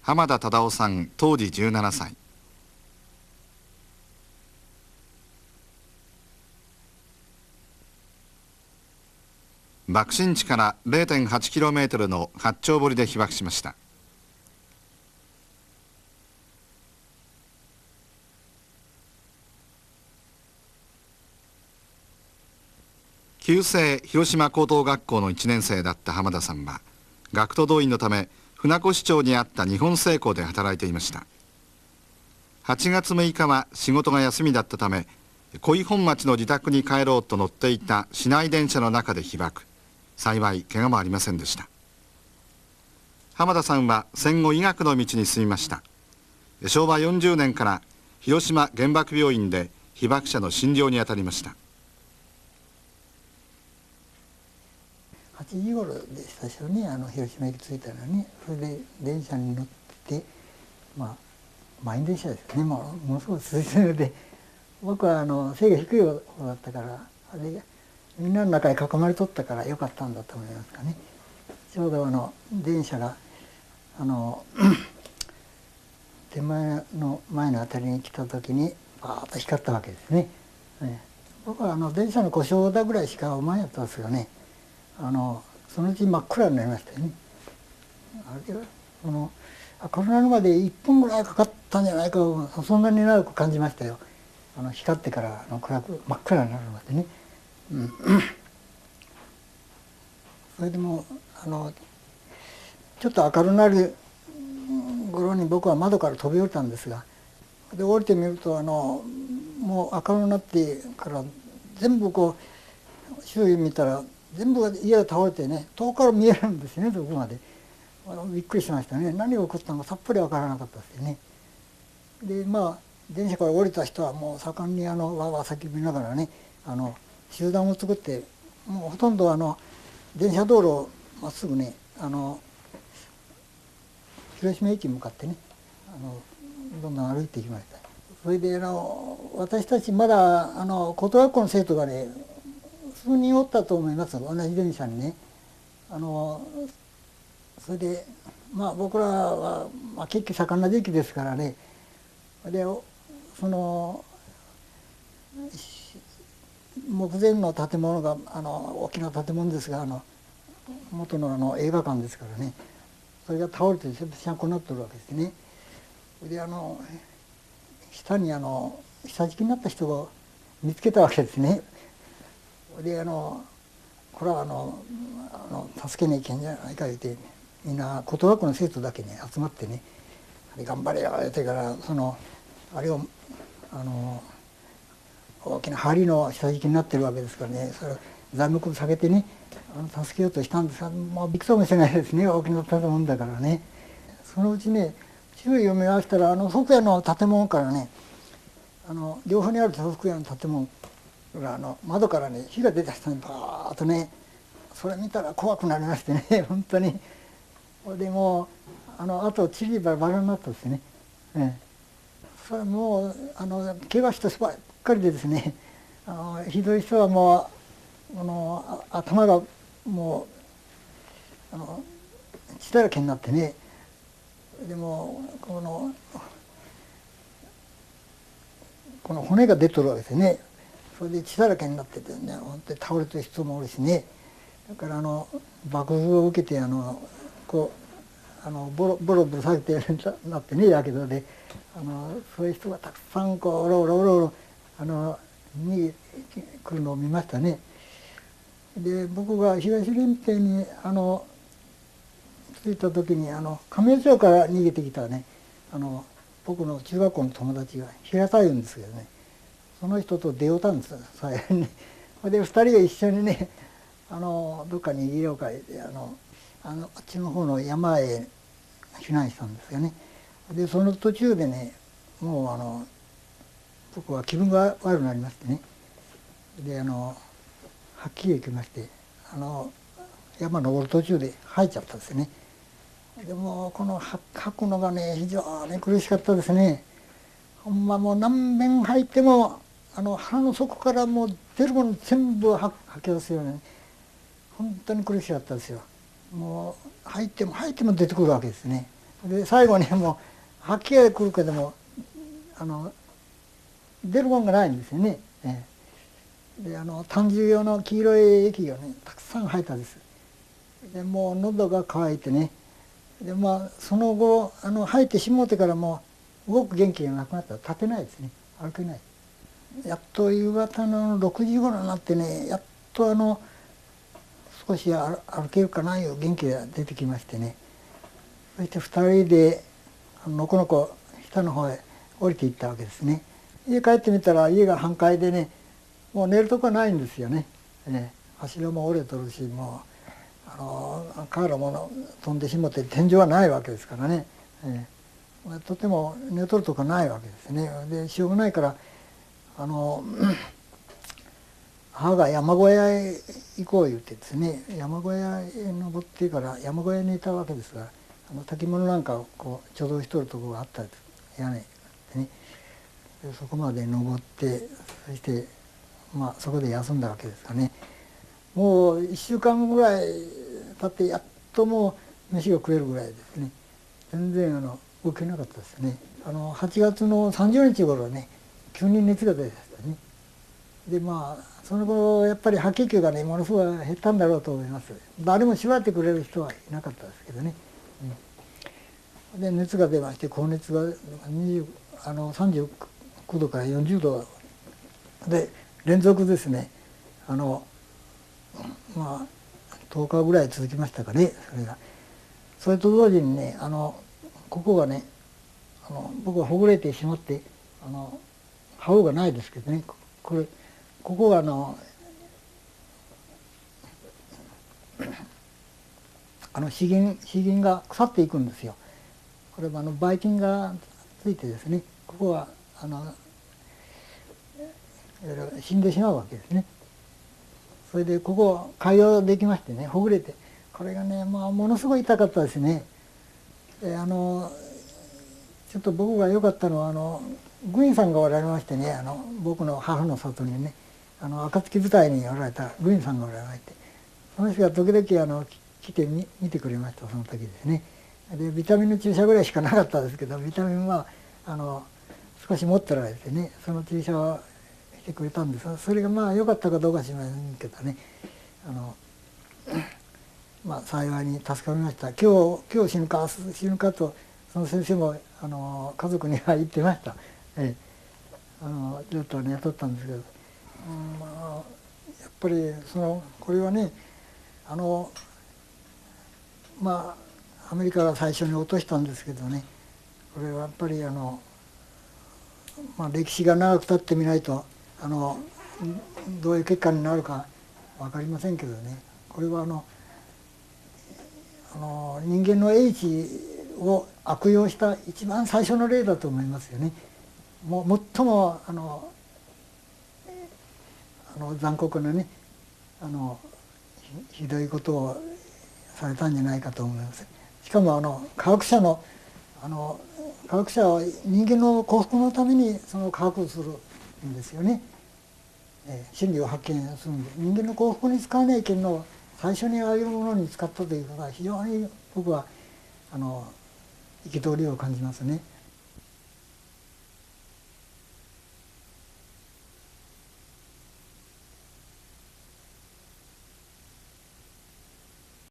浜田忠夫さん、当時17歳。爆心地から 0.8km の八丁堀で被爆しました。旧制広島高等学校の1年生だった浜田さんは、学徒動員のため船越町にあった日本製鋼で働いていました。8月6日は仕事が休みだったため、小井本町の自宅に帰ろうと乗っていた市内電車の中で被爆。幸い怪我もありませんでした。浜田さんは戦後医学の道に進みました。昭和40年から広島原爆病院で被爆者の診療に当たりました。8時頃でしたしね、広島駅着いたのに、それで電車に乗って、満員電車ですよね、ものすごく涼しいので、僕は背が低い方だったから、みんなの中に囲まれとったからよかったんだと思いますかね。ちょうど電車が手前の前の辺りに来た時にバーッと光ったわけですね。僕は電車の故障だぐらいしか思わなかったんですよね。そのうち真っ暗になりましたよね。あれは明るくなるまで1分ぐらいかかったんじゃないか、そんなに長く感じましたよ。光ってから真っ暗になるまでね。それでもちょっと明るくなる頃に僕は窓から飛び降りたんですが、で降りてみるともう明るくなってから全部周囲見たら全部が家が倒れてね、遠くから見えるんですね、そこまで。びっくりしましたね。何が起こったのかさっぱり分からなかったですよね。で電車から降りた人はもう盛んにわわ叫びながらね、集団を作って、もうほとんど電車道路をまっすぐね、広島駅に向かってね、どんどん歩いていきました。それで私たちまだ高等学校の生徒がね数人おったと思います、同じ電車にね。それで僕らは、結構盛んな時期ですからね。で木前の建物が大きな建物ですが、元の映画館ですからね、それが倒れて全部しゃんこになってるわけですね。で下に下敷きになった人を見つけたわけですね。でこれは助けに行けんじゃないか言うて、みんな高等学校の生徒だけに集まってね、頑張れよ言うてから、あれを大きな梁の下敷きになってるわけですからね、それを材木を下げてね助けようとしたんですが、もうびくともしないですね、大きな建物だからね。そのうちね、周囲を見合わせたら側屋の建物からね、両方にある側屋の建物が窓からね火が出た人にバーッとね、それ見たら怖くなりましてね本当に。でもあとちりばらになったんですね。それもう怪我した人ばっかりでですね、ひどい人はもう頭がもう血だらけになってね、でもこの骨が出とるわけですね。それで血だらけになっててね、本当に倒れてる人もおるしね。だから爆風を受けてボロボロされてなってね、やけどでそういう人がたくさんおろおろおろおろに来るのを見ましたね。で僕が東連兵に着いた時に亀戸町から逃げてきたね僕の中学校の友達が平田いうんですけどね、その人と出会うたんですよ、最後に。で2人が一緒にねどっかに逃げようか言ってあっちの方の山へ避難したんですよね。でその途中でね、もう僕は気分が悪くなりましてね、ではっきり行きまして、山登る途中で吐いちゃったんですよね。でもこの吐くのがね非常に苦しかったですね。ほんまもう何遍吐いても鼻の底からもう出るもの全部吐き出すように、本当に苦しかったですよ。もう吐いても吐いても出てくるわけですね。で最後にもう吐き気が来るけども出るもんがないんですよね。で胆汁用の黄色い液がねたくさん吐いたんです。でもう喉が渇いてね、でその後吐いてしもうてからもう動く元気がなくなったら立てないですね、歩けない。やっと夕方の6時頃になってね、やっと少し歩けるかないう元気が出てきましてね、そして2人でのこのこ下の方へ降りていったわけですね。家帰ってみたら家が半壊でね、もう寝るとこはないんですよね。柱も折れとるし、もう瓦も飛んでしもって天井はないわけですからね、とても寝とるとこないわけですね。でしょうがないから母が山小屋へ行こう言ってですね、山小屋へ登ってから山小屋にいたわけですが、炊き物なんかをこう貯蔵しとるところがあったんです、屋根でね。でそこまで登って、そしてそこで休んだわけですがね、もう1週間ぐらい経ってやっともう飯が食えるぐらいですね。全然動けなかったですね。8月の30日頃ね、急に熱が出てきたね。でその後やっぱり吐き気がねものすごい減ったんだろうと思います。誰も縛ってくれる人はいなかったですけどね。で熱が出まして、高熱が39度から40度で連続ですね。10日ぐらい続きましたかね、それが。それと同時にね、ここがね僕はほぐれてしまって歯がないですけどね、ここが歯銀が腐っていくんですよ。これはばい菌がついてですね、ここはいわゆる死んでしまうわけですね。それでここ潰瘍できましてね、ほぐれて、これがねものすごい痛かったですね。ちょっと僕が良かったのは軍医さんがおられましてね、僕の母の里にね暁部隊におられた軍医さんがおられまして、その人が時々来て見てくれました、その時ですね。でビタミンの注射ぐらいしかなかったですけど、ビタミンは少し持ってられてね、その注射をしてくれたんですが、それが良かったかどうか知りませんけどね、幸いに助かりました。今日死ぬか明日死ぬかとその先生も家族には言ってました。ずっとねとったんですけど、やっぱりこれはねアメリカが最初に落としたんですけどね、これはやっぱり歴史が長く経ってみないとどういう結果になるか分かりませんけどね、これは人間の英知を悪用した一番最初の例だと思いますよね。最も残酷なねひどいことをされたんじゃないかと思います。しかも科学者は人間の幸福のために科学をするんですよね。真理を発見するんで、人間の幸福に使わないけんの最初にああいうものに使ったということは非常に僕は憤りを感じますね。